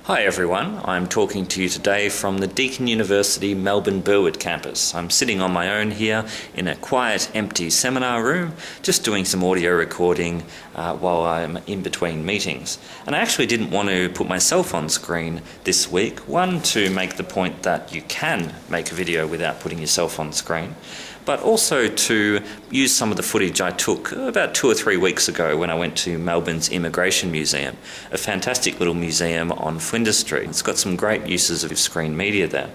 Hi everyone, I'm talking to you today from the Deakin University Melbourne Burwood campus. I'm sitting on my own here in a quiet, empty seminar room, just doing some audio recording while I'm in between meetings. And I actually didn't want to put myself on screen this week. One, to make the point that you can make a video without putting yourself on screen, but also to use some of the footage I took about 2 or 3 weeks ago when I went to Melbourne's Immigration Museum, a fantastic little museum on Flinders Street. It's got some great uses of screen media there.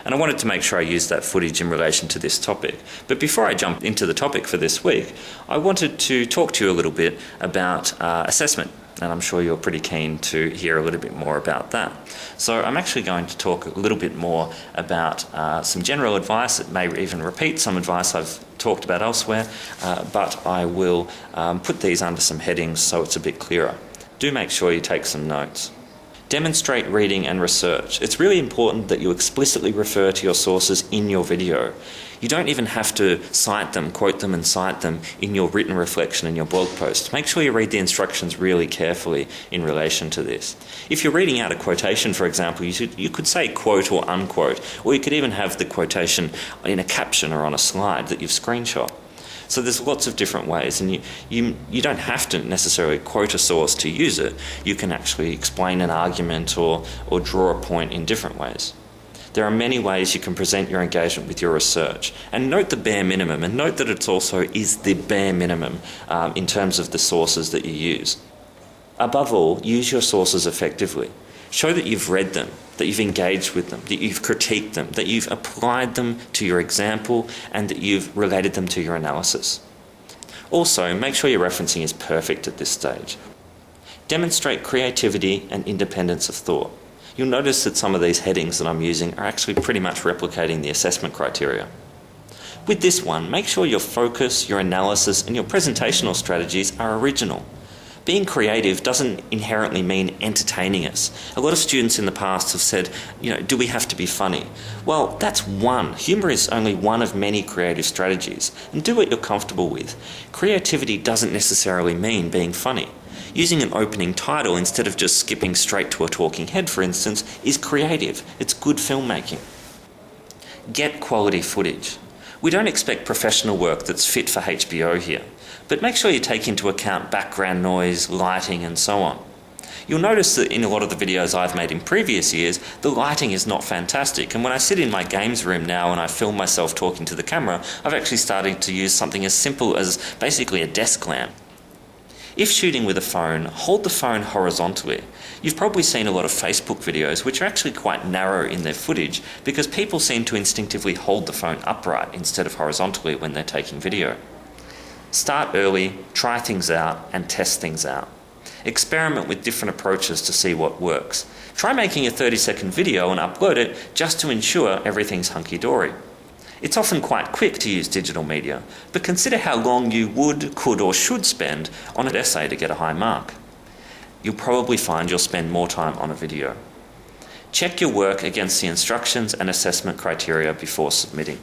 And I wanted to make sure I used that footage in relation to this topic. But before I jump into the topic for this week, I wanted to talk to you a little bit about assessment. And I'm sure you're pretty keen to hear a little bit more about that. So I'm actually going to talk a little bit more about some general advice. It may even repeat some advice I've talked about elsewhere, but I will put these under some headings so it's a bit clearer. Do make sure you take some notes. Demonstrate reading and research. It's really important that you explicitly refer to your sources in your video. You don't even have to cite them, quote them and cite them in your written reflection in your blog post. Make sure you read the instructions really carefully in relation to this. If you're reading out a quotation, for example, you could say quote or unquote, or you could even have the quotation in a caption or on a slide that you've screenshot. So there's lots of different ways, and you don't have to necessarily quote a source to use it. You can actually explain an argument or draw a point in different ways. There are many ways you can present your engagement with your research. And note the bare minimum, and note that it also is the bare minimum in terms of the sources that you use. Above all, use your sources effectively. Show that you've read them, that you've engaged with them, that you've critiqued them, that you've applied them to your example, and that you've related them to your analysis. Also, make sure your referencing is perfect at this stage. Demonstrate creativity and independence of thought. You'll notice that some of these headings that I'm using are actually pretty much replicating the assessment criteria. With this one, make sure your focus, your analysis, and your presentational strategies are original. Being creative doesn't inherently mean entertaining us. A lot of students in the past have said, do we have to be funny? Well, that's one. Humour is only one of many creative strategies, and do what you're comfortable with. Creativity doesn't necessarily mean being funny. Using an opening title instead of just skipping straight to a talking head, for instance, is creative. It's good filmmaking. Get quality footage. We don't expect professional work that's fit for HBO here, but make sure you take into account background noise, lighting, and so on. You'll notice that in a lot of the videos I've made in previous years, the lighting is not fantastic, and when I sit in my games room now and I film myself talking to the camera, I've actually started to use something as simple as basically a desk lamp. If shooting with a phone, hold the phone horizontally. You've probably seen a lot of Facebook videos which are actually quite narrow in their footage because people seem to instinctively hold the phone upright instead of horizontally when they're taking video. Start early, try things out, and test things out. Experiment with different approaches to see what works. Try making a 30-second video and upload it just to ensure everything's hunky-dory. It's often quite quick to use digital media, but consider how long you would, could, or should spend on an essay to get a high mark. You'll probably find you'll spend more time on a video. Check your work against the instructions and assessment criteria before submitting.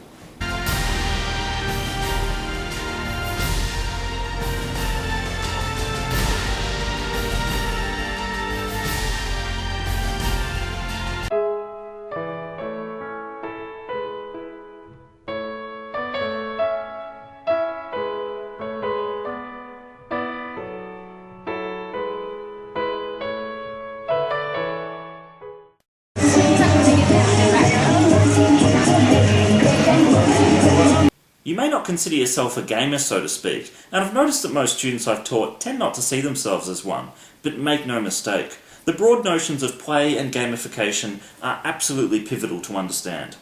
You may not consider yourself a gamer, so to speak, and I've noticed that most students I've taught tend not to see themselves as one, but make no mistake, the broad notions of play and gamification are absolutely pivotal to understand.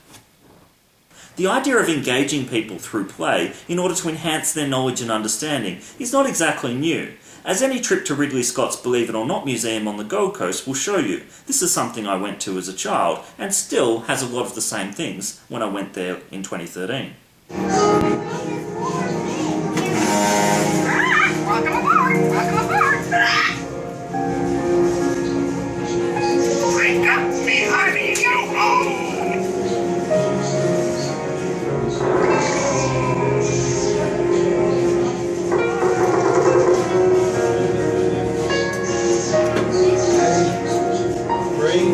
The idea of engaging people through play in order to enhance their knowledge and understanding is not exactly new, as any trip to Ridley Scott's Believe It or Not museum on the Gold Coast will show you. This is something I went to as a child, and still has a lot of the same things when I went there in 2013. Welcome aboard! Welcome aboard! Wake up, me honey, you own! Bring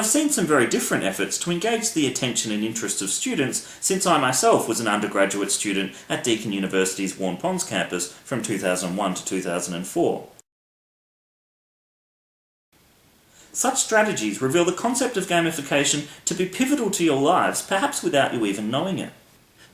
I've seen some very different efforts to engage the attention and interest of students since I myself was an undergraduate student at Deakin University's Warren Ponds campus from 2001 to 2004. Such strategies reveal the concept of gamification to be pivotal to your lives, perhaps without you even knowing it.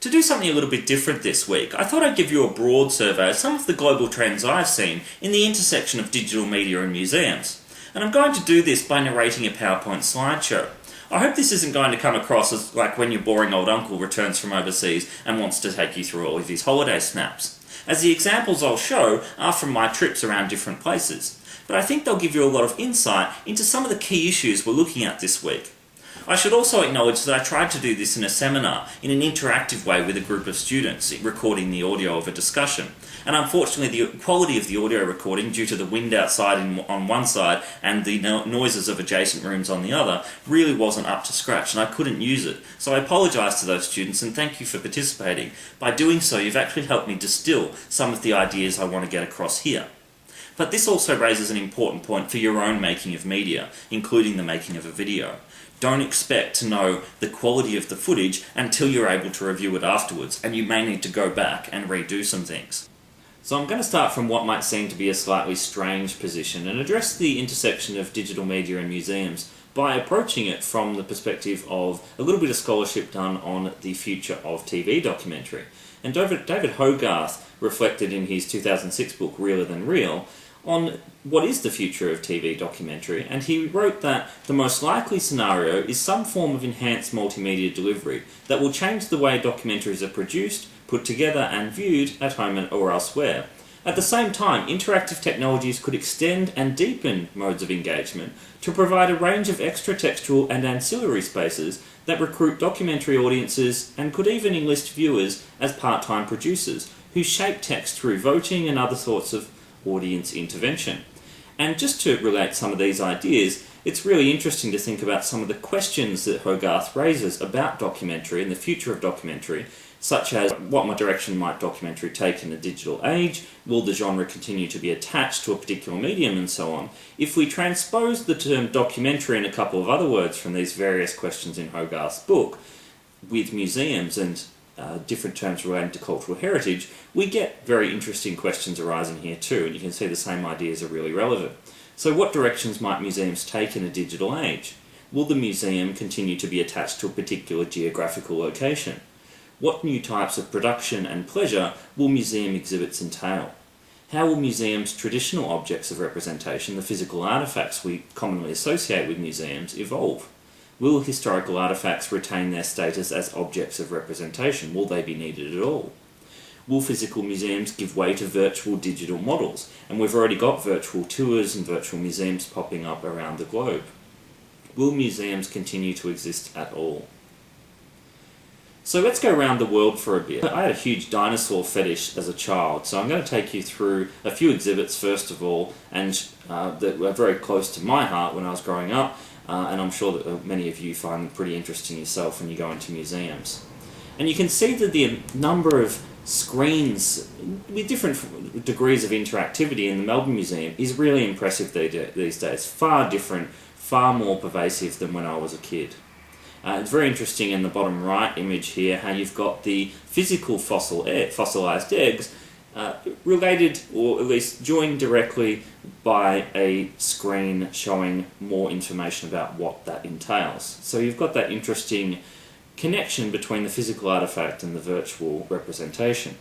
To do something a little bit different this week, I thought I'd give you a broad survey of some of the global trends I've seen in the intersection of digital media and museums. And I'm going to do this by narrating a PowerPoint slideshow. I hope this isn't going to come across as like when your boring old uncle returns from overseas and wants to take you through all of his holiday snaps, as the examples I'll show are from my trips around different places. But I think they'll give you a lot of insight into some of the key issues we're looking at this week. I should also acknowledge that I tried to do this in a seminar in an interactive way with a group of students, recording the audio of a discussion. And unfortunately the quality of the audio recording, due to the wind outside on one side and the noises of adjacent rooms on the other, really wasn't up to scratch and I couldn't use it. So I apologise to those students and thank you for participating. By doing so, you've actually helped me distill some of the ideas I want to get across here. But this also raises an important point for your own making of media, including the making of a video. Don't expect to know the quality of the footage until you're able to review it afterwards, and you may need to go back and redo some things. So I'm going to start from what might seem to be a slightly strange position and address the intersection of digital media and museums by approaching it from the perspective of a little bit of scholarship done on the future of TV documentary. And David Hogarth reflected in his 2006 book Realer Than Real on what is the future of TV documentary, and he wrote that the most likely scenario is some form of enhanced multimedia delivery that will change the way documentaries are produced, put together and viewed at home or elsewhere. At the same time, interactive technologies could extend and deepen modes of engagement to provide a range of extra textual and ancillary spaces that recruit documentary audiences and could even enlist viewers as part-time producers who shape text through voting and other sorts of audience intervention. And just to relate some of these ideas, it's really interesting to think about some of the questions that Hogarth raises about documentary and the future of documentary, such as what direction might documentary take in the digital age, will the genre continue to be attached to a particular medium, and so on. If we transpose the term documentary and a couple of other words from these various questions in Hogarth's book with museums and different terms relating to cultural heritage, we get very interesting questions arising here too, and you can see the same ideas are really relevant. So what directions might museums take in a digital age? Will the museum continue to be attached to a particular geographical location? What new types of production and pleasure will museum exhibits entail? How will museums' traditional objects of representation, the physical artefacts we commonly associate with museums, evolve? Will historical artefacts retain their status as objects of representation? Will they be needed at all? Will physical museums give way to virtual digital models? And we've already got virtual tours and virtual museums popping up around the globe. Will museums continue to exist at all? So let's go around the world for a bit. I had a huge dinosaur fetish as a child, so I'm going to take you through a few exhibits first of all, and that were very close to my heart when I was growing up. And I'm sure that many of you find them pretty interesting yourself when you go into museums. And you can see that the number of screens with different degrees of interactivity in the Melbourne Museum is really impressive these days. Far different, far more pervasive than when I was a kid. It's very interesting in the bottom right image here how you've got the physical fossilised eggs related, or at least joined directly by a screen showing more information about what that entails. So you've got that interesting connection between the physical artefact and the virtual representation.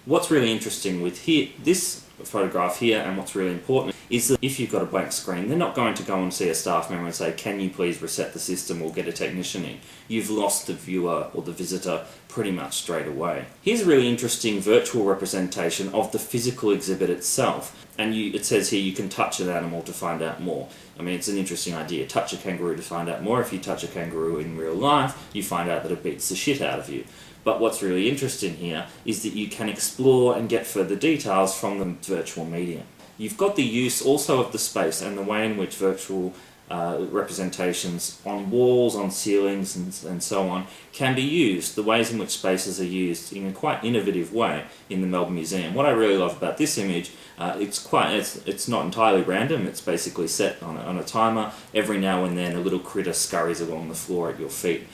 What's really interesting with this photograph here, and what's really important, is that if you've got a blank screen, they're not going to go and see a staff member and say, can you please reset the system or get a technician in? You've lost the viewer or the visitor pretty much straight away. Here's a really interesting virtual representation of the physical exhibit itself. And it says here you can touch an animal to find out more. I mean, it's an interesting idea. Touch a kangaroo to find out more. If you touch a kangaroo in real life, you find out that it beats the shit out of you. But what's really interesting here is that you can explore and get further details from the virtual medium. You've got the use also of the space and the way in which virtual representations on walls, on ceilings, and so on, can be used, the ways in which spaces are used in a quite innovative way in the Melbourne Museum. What I really love about this image, it's not entirely random, it's basically set on a timer. Every now and then a little critter scurries along the floor at your feet,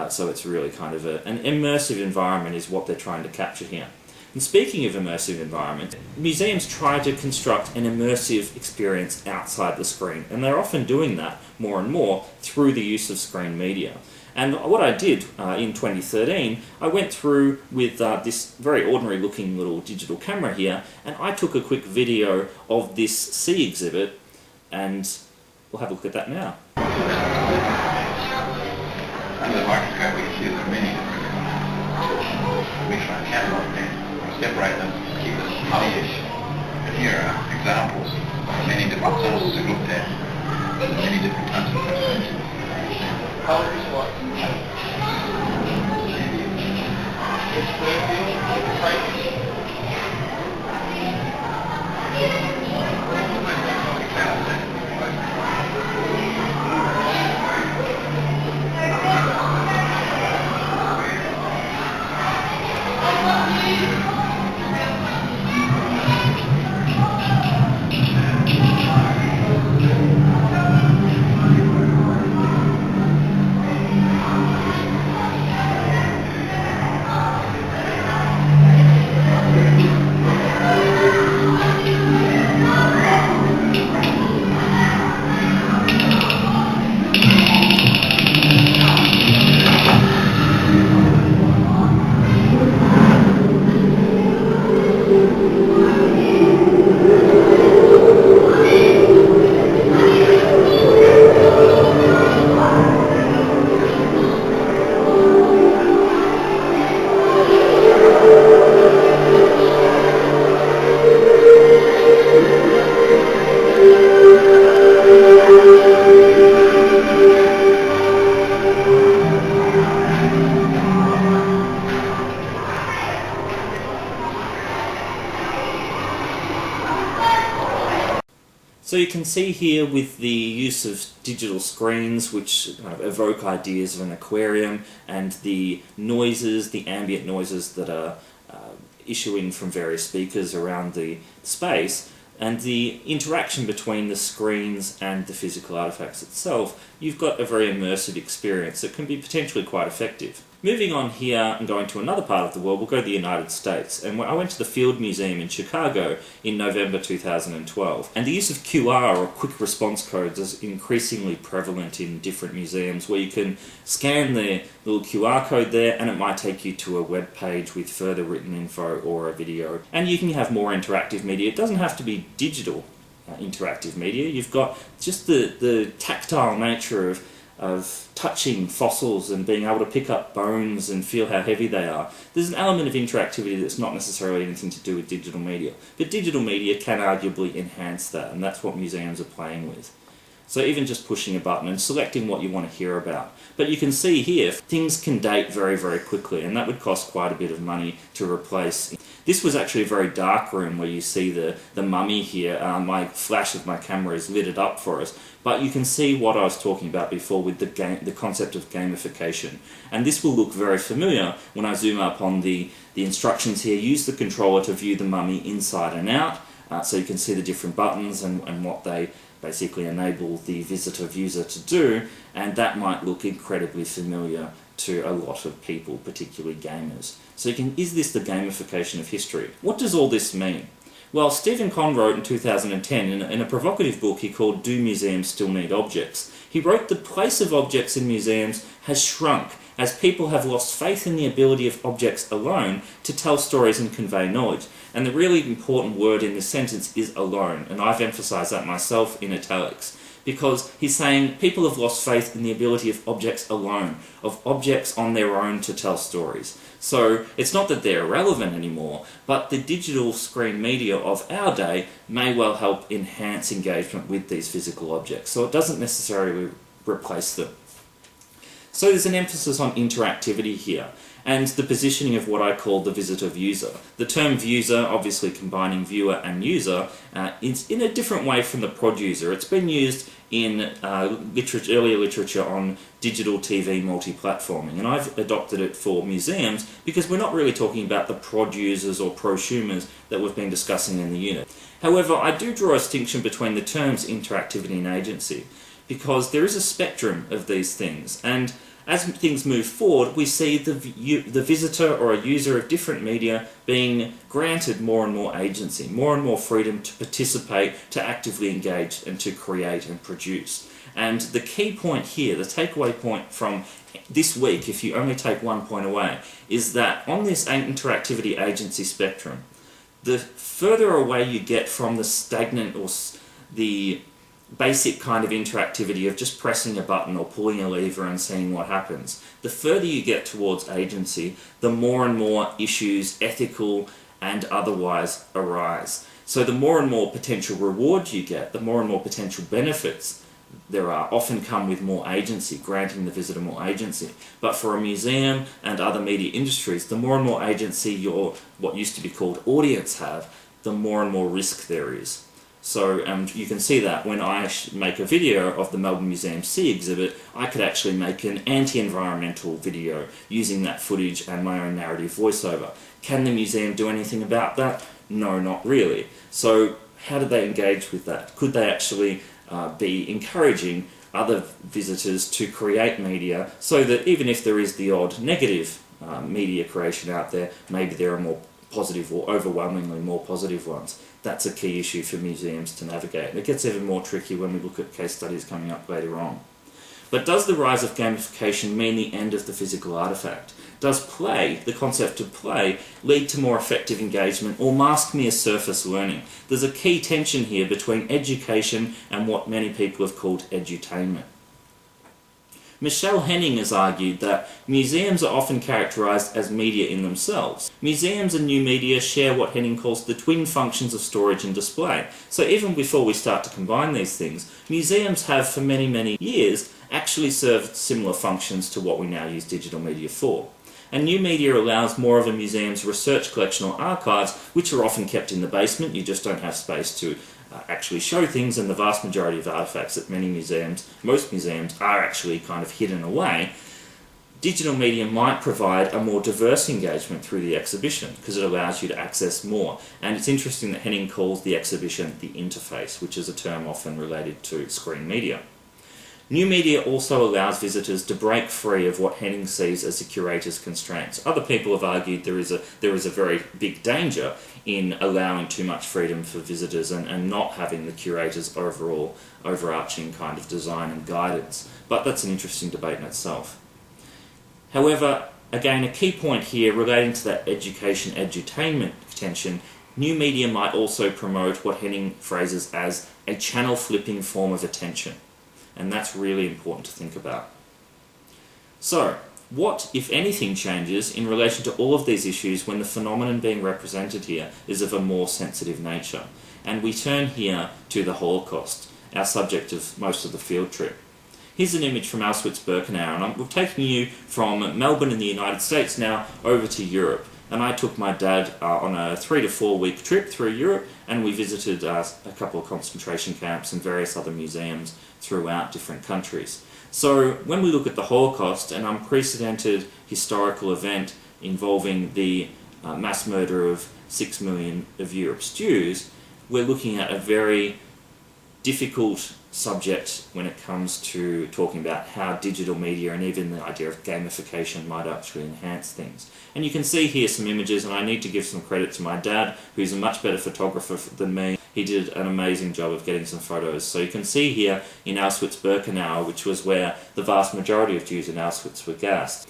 so it's really kind of an immersive environment is what they're trying to capture here. And speaking of immersive environment, museums try to construct an immersive experience outside the screen, and they're often doing that more and more through the use of screen media. And what I did in 2013, I went through with this very ordinary looking little digital camera here, and I took a quick video of this sea exhibit, and we'll have a look at that now. Under the microscope we can see there's many different catalogue there. Separate them, keep them honeyish. And here are examples of many different sources we've looked at, many different kinds of representations. Colour is what? So you can see here with the use of digital screens which kind of evoke ideas of an aquarium, and the noises, the ambient noises that are issuing from various speakers around the space, and the interaction between the screens and the physical artifacts itself, you've got a very immersive experience that can be potentially quite effective. Moving on here and going to another part of the world, we'll go to the United States. And I went to the Field Museum in Chicago in November 2012. And the use of QR, or quick response codes, is increasingly prevalent in different museums, where you can scan the little QR code there and it might take you to a web page with further written info or a video. And you can have more interactive media. It doesn't have to be digital interactive media. You've got just the tactile nature of touching fossils and being able to pick up bones and feel how heavy they are. There's an element of interactivity that's not necessarily anything to do with digital media, but digital media can arguably enhance that, and that's what museums are playing with. So even just pushing a button and selecting what you want to hear about. But you can see here, things can date very, very quickly, and that would cost quite a bit of money to replace. This was actually a very dark room where you see the mummy here. My flash of my camera is lit it up for us, but you can see what I was talking about before with the concept of gamification. And this will look very familiar when I zoom up on the instructions here. Use the controller to view the mummy inside and out, so you can see the different buttons and what they basically enable the user to do, and that might look incredibly familiar to a lot of people, particularly gamers. So is this the gamification of history? What does all this mean? Well, Stephen Conn wrote in 2010 in a provocative book he called Do Museums Still Need Objects? He wrote the place of objects in museums has shrunk as people have lost faith in the ability of objects alone to tell stories and convey knowledge. And the really important word in this sentence is alone, and I've emphasised that myself in italics, because he's saying people have lost faith in the ability of objects alone, of objects on their own to tell stories. So it's not that they're irrelevant anymore, but the digital screen media of our day may well help enhance engagement with these physical objects, so it doesn't necessarily replace them. So there's an emphasis on interactivity here, and the positioning of what I call the visitor viewer. The term viewer, obviously combining viewer and user, is in a different way from the producer. It's been used in earlier literature on digital TV multi-platforming, and I've adopted it for museums because we're not really talking about the producers or prosumers that we've been discussing in the unit. However, I do draw a distinction between the terms interactivity and agency, because there is a spectrum of these things, and as things move forward, we see the visitor or a user of different media being granted more and more agency, more and more freedom to participate, to actively engage, and to create and produce. And the key point here, the takeaway point from this week, if you only take 1 point away, is that on this interactivity agency spectrum, the further away you get from the stagnant or the basic kind of interactivity of just pressing a button or pulling a lever and seeing what happens, the further you get towards agency, the more and more issues, ethical and otherwise, arise. So the more and more potential rewards you get, the more and more potential benefits there are, often come with more agency, granting the visitor more agency. But for a museum and other media industries, the more and more agency your, what used to be called audience have, the more and more risk there is. So you can see that when I make a video of the Melbourne Museum C exhibit, I could actually make an anti-environmental video using that footage and my own narrative voiceover. Can the museum do anything about that? No, not really. So how did they engage with that? Could they actually be encouraging other visitors to create media so that even if there is the odd negative media creation out there, maybe there are more positive or overwhelmingly more positive ones? That's a key issue for museums to navigate. And it gets even more tricky when we look at case studies coming up later on. But does the rise of gamification mean the end of the physical artifact? Does play, the concept of play, lead to more effective engagement or mask mere surface learning? There's a key tension here between education and what many people have called edutainment. Michelle Henning has argued that museums are often characterised as media in themselves. Museums and new media share what Henning calls the twin functions of storage and display. So even before we start to combine these things, museums have for many, many years actually served similar functions to what we now use digital media for. And new media allows more of a museum's research collection or archives, which are often kept in the basement. You just don't have space to actually show things, and the vast majority of artifacts at many museums, most museums, are actually kind of hidden away. Digital media might provide a more diverse engagement through the exhibition because it allows you to access more. And it's interesting that Henning calls the exhibition the interface, which is a term often related to screen media. New media also allows visitors to break free of what Henning sees as a curator's constraints. Other people have argued there is a very big danger in allowing too much freedom for visitors and not having the curator's overall overarching kind of design and guidance. But that's an interesting debate in itself. However, again, a key point here relating to that education-edutainment tension, new media might also promote what Henning phrases as a channel-flipping form of attention. And that's really important to think about. So, what, if anything, changes in relation to all of these issues when the phenomenon being represented here is of a more sensitive nature? And we turn here to the Holocaust, our subject of most of the field trip. Here's an image from Auschwitz-Birkenau, and we've taken you from Melbourne in the United States now over to Europe. And I took my dad on a 3 to 4 week trip through Europe, and we visited a couple of concentration camps and various other museums throughout different countries. So when we look at the Holocaust, an unprecedented historical event involving the mass murder of 6 million of Europe's Jews, we're looking at a very difficult subject when it comes to talking about how digital media and even the idea of gamification might actually enhance things. And you can see here some images, and I need to give some credit to my dad, who's a much better photographer than me. He did an amazing job of getting some photos. So you can see here in Auschwitz-Birkenau, which was where the vast majority of Jews in Auschwitz were gassed.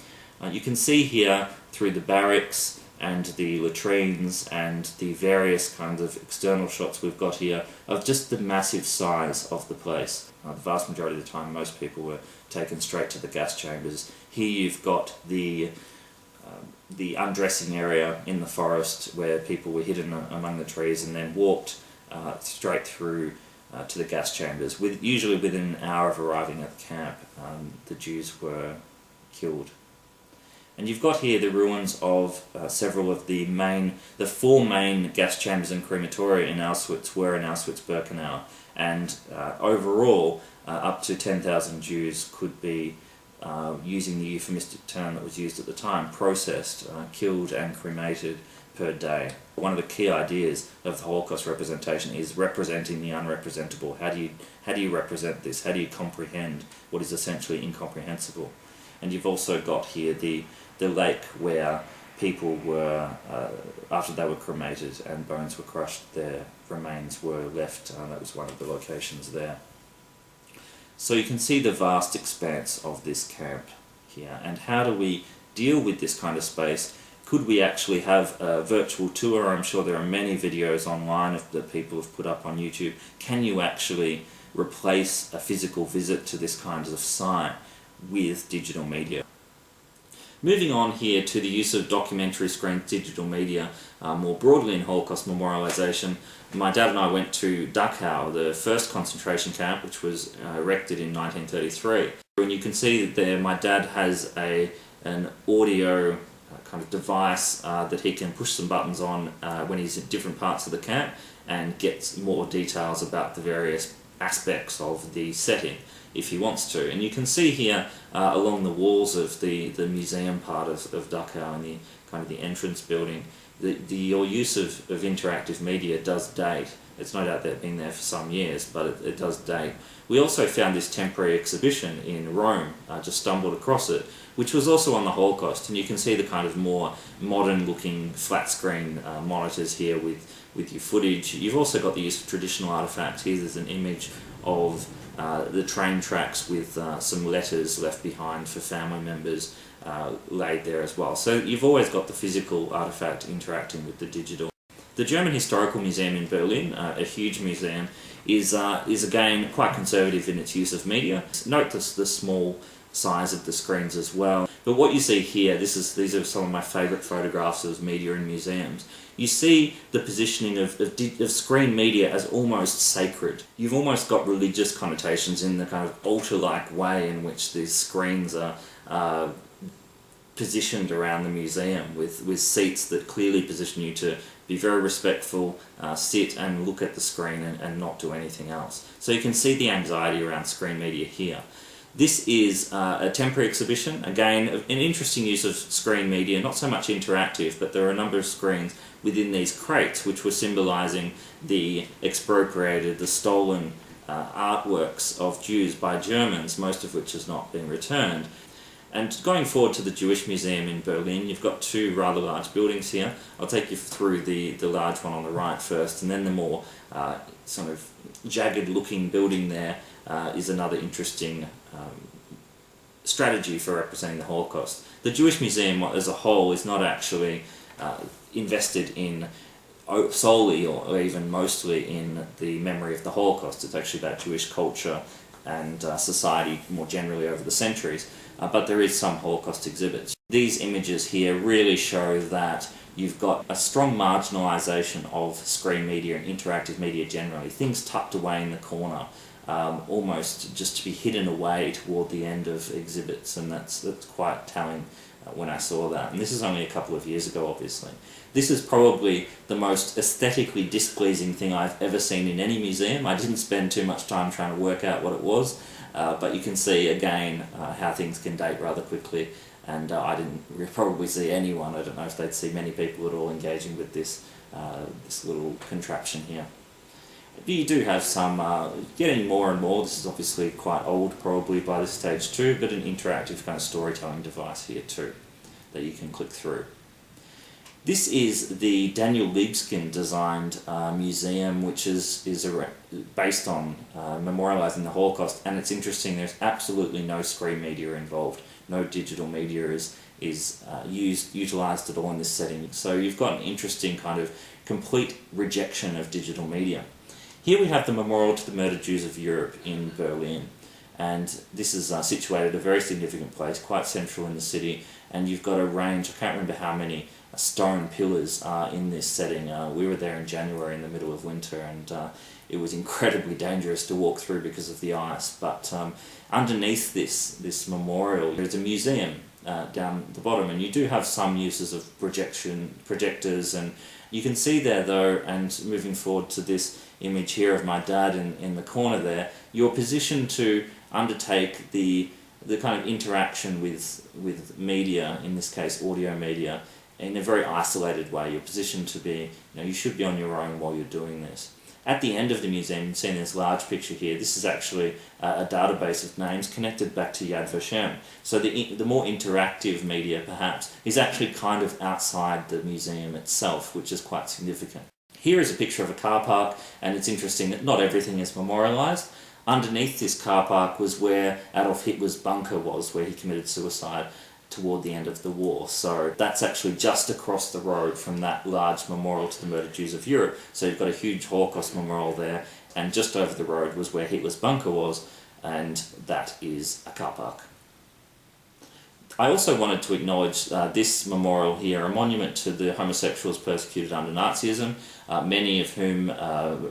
You can see here through the barracks and the latrines and the various kinds of external shots we've got here of just the massive size of the place. The vast majority of the time most people were taken straight to the gas chambers. Here you've got the undressing area in the forest where people were hidden among the trees and then walked straight through to the gas chambers. Usually within an hour of arriving at the camp, the Jews were killed. And you've got here the ruins of several of the four main gas chambers and crematoria in Auschwitz were in Auschwitz-Birkenau, and overall up to 10,000 Jews could be, using the euphemistic term that was used at the time, processed, killed and cremated per day. One of the key ideas of the Holocaust representation is representing the unrepresentable. How do you represent this? How do you comprehend what is essentially incomprehensible? And you've also got here the lake where people were, after they were cremated and bones were crushed, their remains were left. That was one of the locations there. So you can see the vast expanse of this camp here. And how do we deal with this kind of space? Could we actually have a virtual tour? I'm sure there are many videos online that people have put up on YouTube. Can you actually replace a physical visit to this kind of site with digital media? Moving on here to the use of documentary screen digital media more broadly in Holocaust memorialization, my dad and I went to Dachau, the first concentration camp, which was erected in 1933. And you can see that there my dad has an audio kind of device that he can push some buttons on when he's in different parts of the camp and gets more details about the various aspects of the setting if he wants to. And you can see here along the walls of the museum part of Dachau and the kind of the entrance building, your use of interactive media does date. It's no doubt they've been there for some years, but it does date. We also found this temporary exhibition in Rome, just stumbled across it, which was also on the Holocaust, and you can see the kind of more modern looking flat screen monitors here with your footage. You've also got the use of traditional artifacts. Here there's an image of the train tracks with some letters left behind for family members laid there as well. So you've always got the physical artifact interacting with the digital. The German Historical Museum in Berlin, a huge museum, is again quite conservative in its use of media. Note the small size of the screens as well. But what you see here, these are some of my favourite photographs of media in museums. You see the positioning of screen media as almost sacred. You've almost got religious connotations in the kind of altar-like way in which these screens are positioned around the museum with seats that clearly position you to be very respectful, sit and look at the screen and not do anything else. So you can see the anxiety around screen media here. This is a temporary exhibition, again an interesting use of screen media, not so much interactive, but there are a number of screens within these crates which were symbolising the expropriated, the stolen artworks of Jews by Germans, most of which has not been returned. And going forward to the Jewish Museum in Berlin, you've got two rather large buildings here. I'll take you through the large one on the right first, and then the more sort of jagged looking building there is another interesting strategy for representing the Holocaust. The Jewish Museum as a whole is not actually invested in solely or even mostly in the memory of the Holocaust. It's actually about Jewish culture and society more generally over the centuries, but there is some Holocaust exhibits. These images here really show that you've got a strong marginalisation of screen media and interactive media generally, things tucked away in the corner, almost just to be hidden away toward the end of exhibits, and that's quite telling when I saw that. And this is only a couple of years ago, obviously. This is probably the most aesthetically displeasing thing I've ever seen in any museum. I didn't spend too much time trying to work out what it was, but you can see again how things can date rather quickly, and I didn't probably see anyone, I don't know if they'd see many people at all engaging with this little contraption here. You do have some, getting more and more, this is obviously quite old probably by this stage too, but an interactive kind of storytelling device here too that you can click through. This is the Daniel Libeskind designed museum, which is based on memorialising the Holocaust, and it's interesting, there's absolutely no screen media involved, no digital media is utilised at all in this setting, so you've got an interesting kind of complete rejection of digital media. Here we have the Memorial to the Murdered Jews of Europe in Berlin, and this is situated at a very significant place, quite central in the city, and you've got a range, I can't remember how many stone pillars in this setting. We were there in January in the middle of winter, and it was incredibly dangerous to walk through because of the ice, but underneath this memorial there's a museum, down the bottom, and you do have some uses of projectors, and you can see there though, and moving forward to this image here of my dad in the corner there, you're positioned to undertake the kind of interaction with media, in this case audio media, in a very isolated way. You're positioned to be, you should be on your own while you're doing this. At the end of the museum, you can see in this large picture here, this is actually a database of names connected back to Yad Vashem. So the more interactive media, perhaps, is actually kind of outside the museum itself, which is quite significant. Here is a picture of a car park, and it's interesting that not everything is memorialised. Underneath this car park was where Adolf Hitler's bunker was, where he committed suicide toward the end of the war. So that's actually just across the road from that large memorial to the murdered Jews of Europe. So you've got a huge Holocaust memorial there, and just over the road was where Hitler's bunker was, and that is a car park. I also wanted to acknowledge this memorial here, a monument to the homosexuals persecuted under Nazism, many of whom,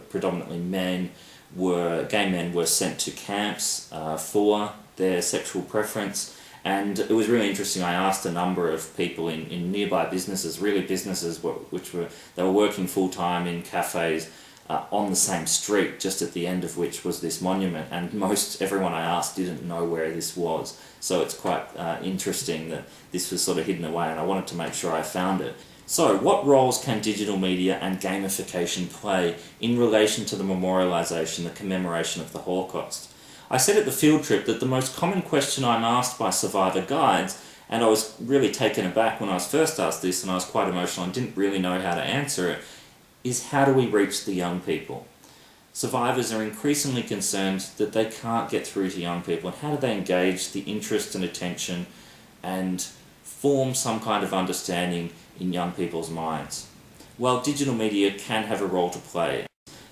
predominantly gay men, were sent to camps for their sexual preference. And it was really interesting. I asked a number of people in nearby businesses, really businesses they were working full-time in cafes on the same street, just at the end of which was this monument, and everyone I asked didn't know where this was. So it's quite interesting that this was sort of hidden away, and I wanted to make sure I found it. So, what roles can digital media and gamification play in relation to the memorialisation, the commemoration of the Holocaust? I said at the field trip that the most common question I'm asked by survivor guides, and I was really taken aback when I was first asked this, and I was quite emotional and didn't really know how to answer it, is how do we reach the young people? Survivors are increasingly concerned that they can't get through to young people, and how do they engage the interest and attention and form some kind of understanding in young people's minds? Well, digital media can have a role to play.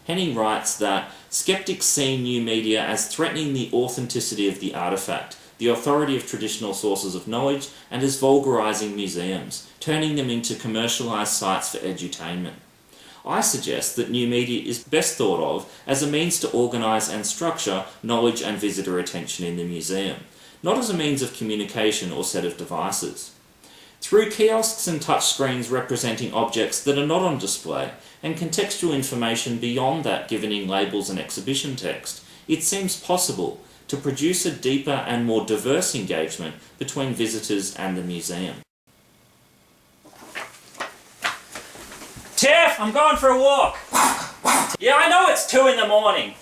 Henning writes that skeptics see new media as threatening the authenticity of the artefact, the authority of traditional sources of knowledge, and as vulgarising museums, turning them into commercialised sites for edutainment. I suggest that new media is best thought of as a means to organise and structure knowledge and visitor attention in the museum, not as a means of communication or set of devices. Through kiosks and touchscreens representing objects that are not on display, and contextual information beyond that given in labels and exhibition text, it seems possible to produce a deeper and more diverse engagement between visitors and the museum. Tiff, I'm going for a walk. Yeah, I know it's 2 in the morning.